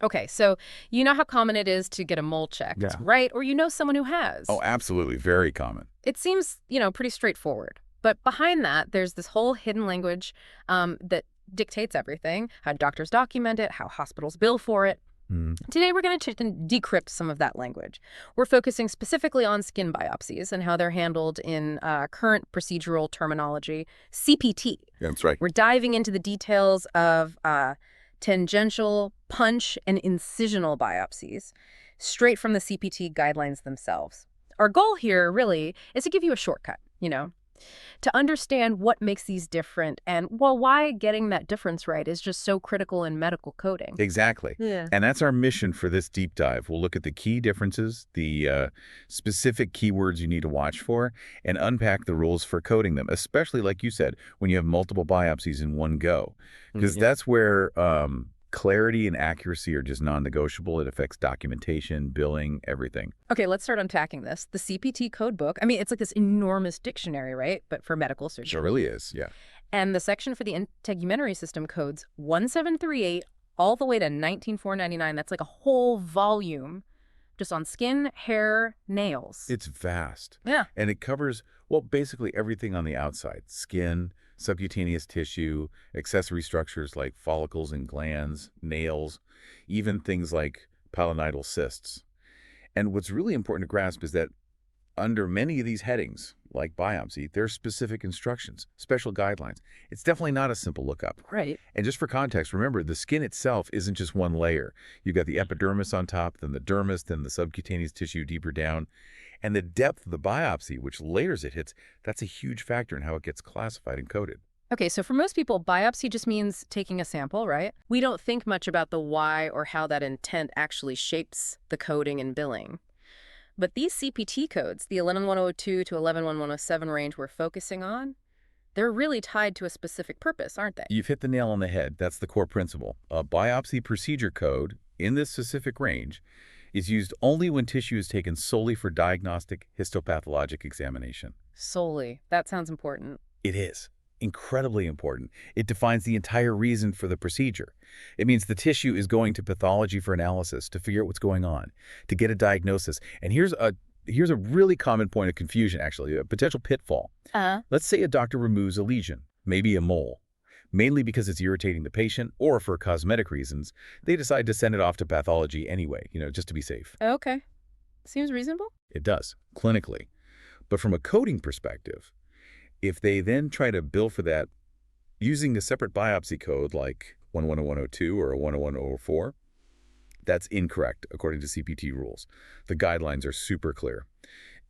Okay, so you know how common it is to get a mole checked, Yeah. right? Or you know someone who has. Oh, absolutely. Very common. It seems, pretty straightforward. But behind that, there's this whole hidden language that dictates everything, how doctors document it, how hospitals bill for it. Hmm. Today, we're going to decrypt some of that language. We're focusing specifically on skin biopsies and how they're handled in current procedural terminology, CPT. That's right. We're diving into the details of tangential, punch, and incisional biopsies, straight from the CPT guidelines themselves. Our goal here, really, is to give you a shortcut, to understand what makes these different and, well, why getting that difference right is just so critical in medical coding. Exactly. Yeah. And that's our mission for this deep dive. We'll look at the key differences, the specific keywords you need to watch for, and unpack the rules for coding them, especially, like you said, when you have multiple biopsies in one go. Because that's where clarity and accuracy are just non-negotiable. It affects documentation, billing, everything. Okay, let's start unpacking this. The CPT code book, I mean, it's like this enormous dictionary, right? But for medical surgery. Sure really is, yeah. And the section for the integumentary system codes 1738 all the way to 19499. That's like a whole volume just on skin, hair, nails. It's vast. Yeah. And it covers, well, basically everything on the outside. Skin, subcutaneous tissue, accessory structures like follicles and glands, nails, even things like pilonidal cysts. And what's really important to grasp is that under many of these headings, like biopsy, there's specific instructions, special guidelines. It's definitely not a simple lookup. Right. And just for context, remember, the skin itself isn't just one layer. You've got the epidermis on top, then the dermis, then the subcutaneous tissue deeper down. And the depth of the biopsy, which layers it hits, that's a huge factor in how it gets classified and coded. Okay, so for most people, biopsy just means taking a sample, right? We don't think much about the why or how that intent actually shapes the coding and billing. But these CPT codes, the 11102 to 111107 range we're focusing on, they're really tied to a specific purpose, aren't they? You've hit the nail on the head. That's the core principle. A biopsy procedure code in this specific range is used only when tissue is taken solely for diagnostic histopathologic examination. Solely. That sounds important. It is incredibly important. It defines the entire reason for the procedure. It means the tissue is going to pathology for analysis, to figure out what's going on, to get a diagnosis. And here's a really common point of confusion, actually, a potential pitfall. Let's say a doctor removes a lesion, maybe a mole, mainly because it's irritating the patient or for cosmetic reasons. They decide to send it off to pathology anyway, just to be safe. Okay. Seems reasonable. It does, clinically. But from a coding perspective, if they then try to bill for that using a separate biopsy code like 110102 or 111004, that's incorrect according to CPT rules. The guidelines are super clear.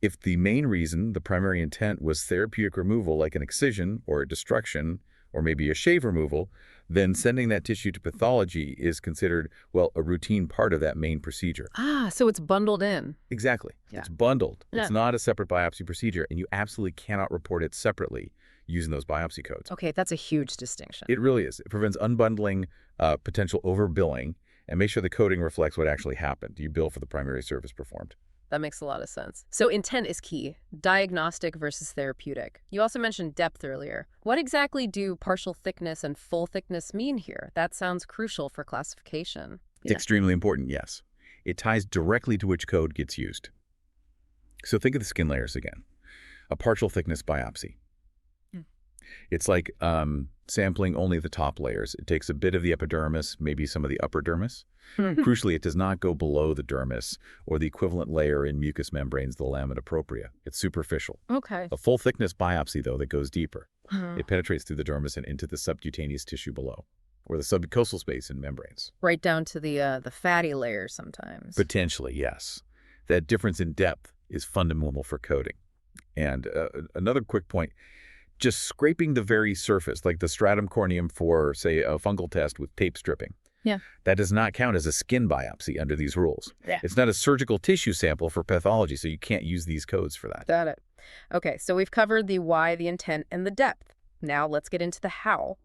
If the main reason, the primary intent, was therapeutic removal like an excision or a destruction or maybe a shave removal, then sending that tissue to pathology is considered, well, a routine part of that main procedure. So it's bundled in. Exactly. Yeah. It's bundled. Yeah. It's not a separate biopsy procedure, and you absolutely cannot report it separately using those biopsy codes. Okay, that's a huge distinction. It really is. It prevents unbundling, potential overbilling, and make sure the coding reflects what actually happened. You bill for the primary service performed. That makes a lot of sense. So intent is key. Diagnostic versus therapeutic. You also mentioned depth earlier. What exactly do partial thickness and full thickness mean here? That sounds crucial for classification. Extremely important, yes. It ties directly to which code gets used. So think of the skin layers again. A partial thickness biopsy. It's like sampling only the top layers. It takes a bit of the epidermis, maybe some of the upper dermis. Crucially, it does not go below the dermis or the equivalent layer in mucous membranes, the lamina propria. It's superficial. Okay. A full thickness biopsy, though, that goes deeper. It penetrates through the dermis and into the subcutaneous tissue below, or the submucosal space in membranes. Right down to the fatty layers sometimes. Potentially, yes. That difference in depth is fundamental for coding. And another quick point, just scraping the very surface, like the stratum corneum for, say, a fungal test with tape stripping. Yeah. That does not count as a skin biopsy under these rules. Yeah. It's not a surgical tissue sample for pathology, so you can't use these codes for that. Got it. Okay, so we've covered the why, the intent, and the depth. Now let's get into the how.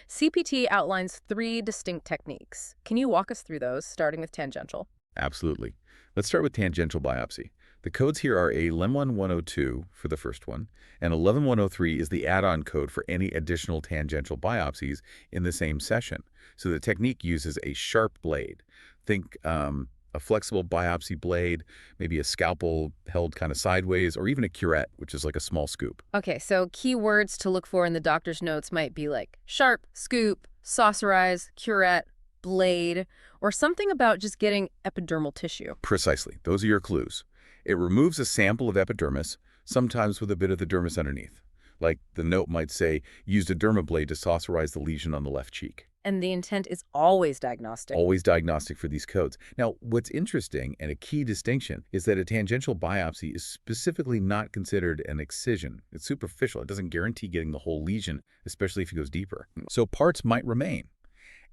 CPT outlines 3 distinct techniques. Can you walk us through those, starting with tangential? Absolutely. Let's start with tangential biopsy. The codes here are a 11102 for the first one, and 11103 is the add-on code for any additional tangential biopsies in the same session. So the technique uses a sharp blade. Think a flexible biopsy blade, maybe a scalpel held kind of sideways, or even a curette, which is like a small scoop. Okay, so key words to look for in the doctor's notes might be like sharp, scoop, saucerize, curette, blade, or something about just getting epidermal tissue. Precisely. Those are your clues. It removes a sample of epidermis, sometimes with a bit of the dermis underneath. Like the note might say, used a dermablade to saucerize the lesion on the left cheek. And the intent is always diagnostic. Always diagnostic for these codes. Now, what's interesting and a key distinction is that a tangential biopsy is specifically not considered an excision. It's superficial. It doesn't guarantee getting the whole lesion, especially if it goes deeper. So parts might remain.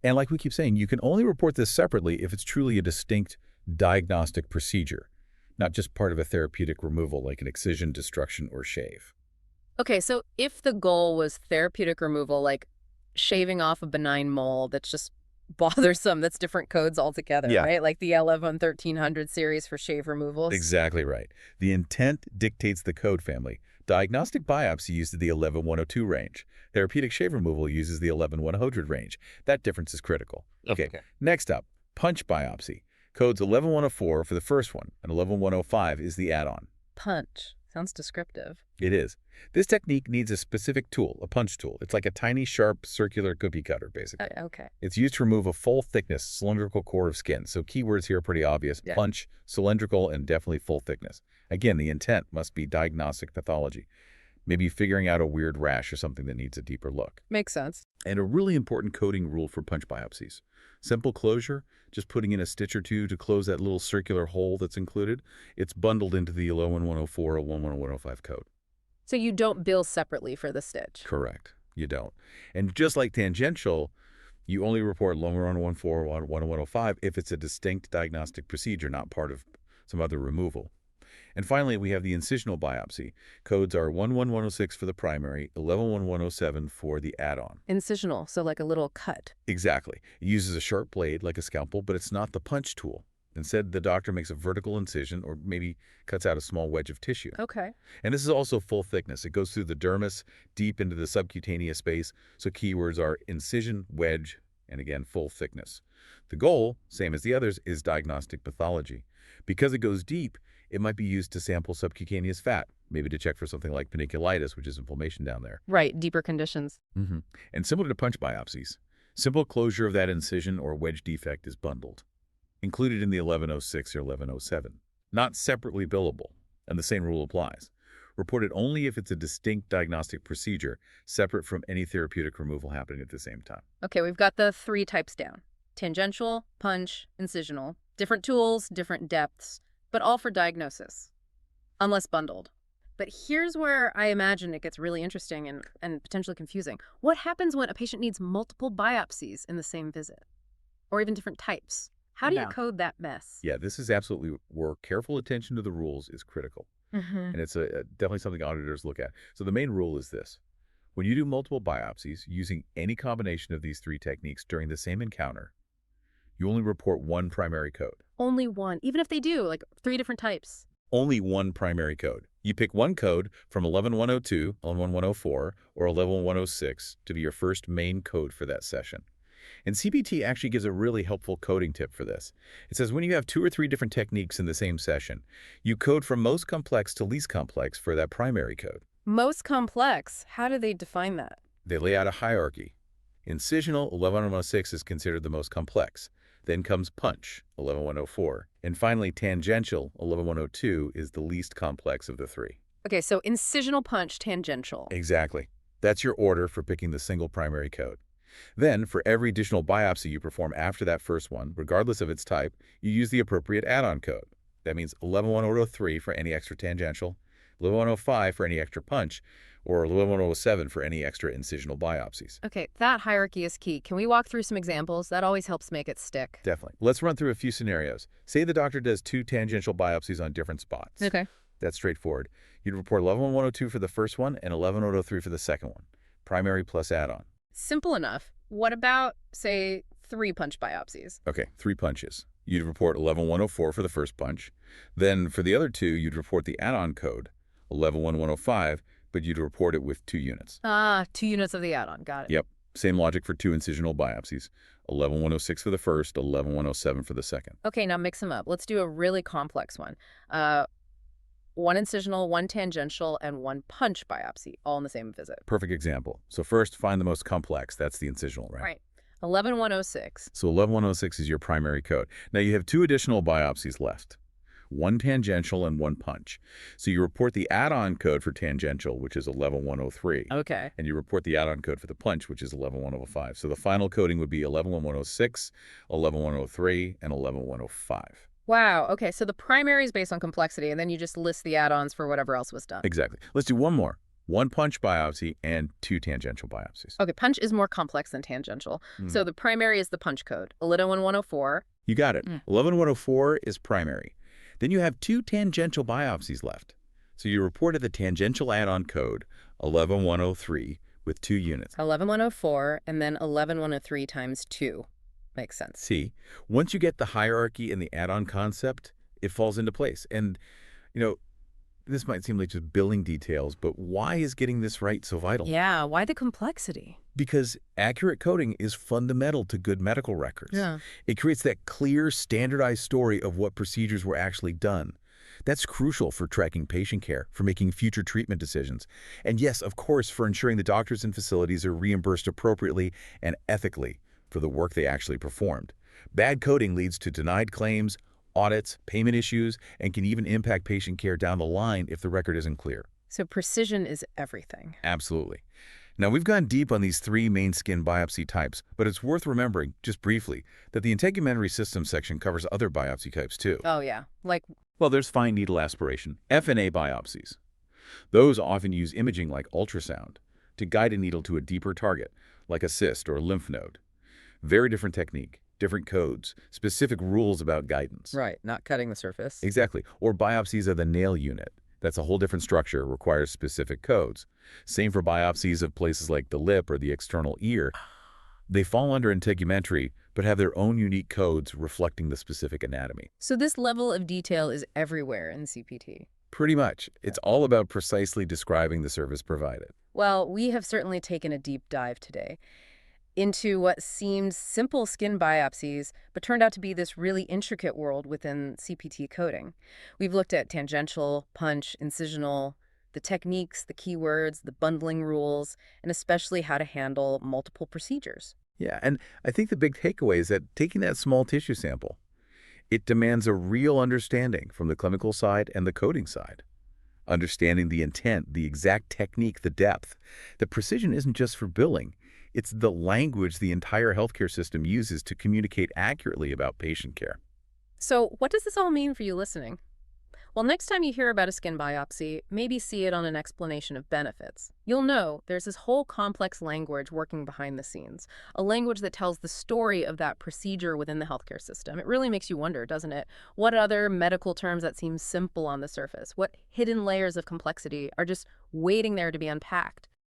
And like we keep saying, you can only report this separately if it's truly a distinct diagnostic procedure, not just part of a therapeutic removal like an excision, destruction, or shave. Okay, so if the goal was therapeutic removal, like shaving off a benign mole that's just bothersome, that's different codes altogether, Yeah. right? Like the 11-1300 series for shave removals. Exactly right. The intent dictates the code family. Diagnostic biopsy uses the 11102 range. Therapeutic shave removal uses the 11100 range. That difference is critical. Okay. Next up, punch biopsy. Codes 11104 for the first one, and 11105 is the add-on. Punch. Sounds descriptive. It is. This technique needs a specific tool, a punch tool. It's like a tiny, sharp, circular cookie cutter, basically. Okay. It's used to remove a full-thickness, cylindrical core of skin. So keywords here are pretty obvious. Yeah. Punch, cylindrical, and definitely full thickness. Again, the intent must be diagnostic pathology. Maybe figuring out a weird rash or something that needs a deeper look. Makes sense. And a really important coding rule for punch biopsies. Simple closure, just putting in a stitch or two to close that little circular hole that's included. It's bundled into the 11104 or 11105 code. So you don't bill separately for the stitch. Correct. You don't. And just like tangential, you only report 11114 or 11105 if it's a distinct diagnostic procedure, not part of some other removal. And finally, we have the incisional biopsy. Codes are 11106 for the primary, 111107 for the add-on. Incisional, so like a little cut. Exactly. It uses a sharp blade like a scalpel, but it's not the punch tool. Instead, the doctor makes a vertical incision or maybe cuts out a small wedge of tissue. Okay. And this is also full thickness. It goes through the dermis, deep into the subcutaneous space. So keywords are incision, wedge, and again, full thickness. The goal, same as the others, is diagnostic pathology. Because it goes deep, it might be used to sample subcutaneous fat, maybe to check for something like paniculitis, which is inflammation down there. Right, deeper conditions. And similar to punch biopsies, simple closure of that incision or wedge defect is bundled, included in the 1106 or 1107, not separately billable, and the same rule applies. Reported only if it's a distinct diagnostic procedure, separate from any therapeutic removal happening at the same time. Okay, we've got the 3 types down. Tangential, punch, incisional. Different tools, different depths, but all for diagnosis, unless bundled. But here's where I imagine it gets really interesting and potentially confusing. What happens when a patient needs multiple biopsies in the same visit? Or even different types? How do you code that mess? Yeah, this is absolutely where careful attention to the rules is critical. And it's definitely something auditors look at. So the main rule is this. When you do multiple biopsies using any combination of these 3 techniques during the same encounter, you only report one primary code. Only one, even if they do, like 3 different types. Only one primary code. You pick one code from 11102, 11104, or 11106 to be your first main code for that session. And CPT actually gives a really helpful coding tip for this. It says when you have 2 or 3 different techniques in the same session, you code from most complex to least complex for that primary code. Most complex, how do they define that? They lay out a hierarchy. Incisional 11106 is considered the most complex. Then comes punch, 11104. And finally, tangential, 11102, is the least complex of the 3. Okay, so incisional, punch, tangential. Exactly. That's your order for picking the single primary code. Then, for every additional biopsy you perform after that first one, regardless of its type, you use the appropriate add-on code. That means 11103 for any extra tangential, 11105 for any extra punch, or 11107 for any extra incisional biopsies. Okay, that hierarchy is key. Can we walk through some examples? That always helps make it stick. Definitely. Let's run through a few scenarios. Say the doctor does 2 tangential biopsies on different spots. Okay. That's straightforward. You'd report 11102 for the first one and 11103 for the second one. Primary plus add-on. Simple enough. What about, say, 3 punch biopsies? Okay, 3 punches. You'd report 11104 for the first punch. Then for the other 2, you'd report the add-on code, 111105, but you'd report it with 2 units. 2 units of the add-on. Got it. Yep. Same logic for two incisional biopsies. 11106 for the first, 11107 for the second. Okay, now mix them up. Let's do a really complex one. Uh, one incisional, one tangential, and one punch biopsy, all in the same visit. Perfect example. So first, find the most complex. That's the incisional, right? Right. 11106. So 11106 is your primary code. Now you have two additional biopsies left, one tangential and one punch. So you report the add-on code for tangential, which is 11103. Okay. And you report the add-on code for the punch, which is 11105. So the final coding would be 11106, 11103, and 11105. Wow. Okay, so the primary is based on complexity, and then you just list the add-ons for whatever else was done. Exactly. Let's do one more. One punch biopsy and two tangential biopsies. Okay, punch is more complex than tangential. So the primary is the punch code, 11104. You got it. 11104 is primary. Then you have two tangential biopsies left. So you reported the tangential add-on code, 11103, with 2 units. 11104, and then 11103 times 2. Makes sense. See, once you get the hierarchy and the add-on concept, it falls into place. And, you know, this might seem like just billing details, but why is getting this right so vital? Yeah, why the complexity? Because accurate coding is fundamental to good medical records. Yeah. It creates that clear, standardized story of what procedures were actually done. That's crucial for tracking patient care, for making future treatment decisions. And yes, of course, for ensuring the doctors and facilities are reimbursed appropriately and ethically for the work they actually performed. Bad coding leads to denied claims, audits, payment issues, and can even impact patient care down the line if the record isn't clear. So precision is everything. Absolutely. Now, we've gone deep on these 3 main skin biopsy types, but it's worth remembering, just briefly, that the integumentary system section covers other biopsy types too. Oh, yeah. Like, Well, there's fine needle aspiration, FNA biopsies. Those often use imaging like ultrasound to guide a needle to a deeper target, like a cyst or a lymph node. Very different technique, different codes, specific rules about guidance. right, not cutting the surface. Exactly. Or biopsies of the nail unit. That's a whole different structure, requires specific codes. Same for biopsies of places like the lip or the external ear. They fall under integumentary, but have their own unique codes reflecting the specific anatomy. So this level of detail is everywhere in CPT. Pretty much. It's all about precisely describing the service provided. Well, we have certainly taken a deep dive today into what seemed simple skin biopsies, but turned out to be this really intricate world within CPT coding. We've looked at tangential, punch, incisional, the techniques, the keywords, the bundling rules, and especially how to handle multiple procedures. Yeah, and I think the big takeaway is that taking that small tissue sample, it demands a real understanding from the clinical side and the coding side. Understanding the intent, the exact technique, the depth. The precision isn't just for billing. It's the language the entire healthcare system uses to communicate accurately about patient care. So what does this all mean for you listening? Well, next time you hear about a skin biopsy, maybe see it on an explanation of benefits. You'll know there's this whole complex language working behind the scenes, a language that tells the story of that procedure within the healthcare system. It really makes you wonder, doesn't it? What other medical terms that seem simple on the surface? What hidden layers of complexity are just waiting there to be unpacked?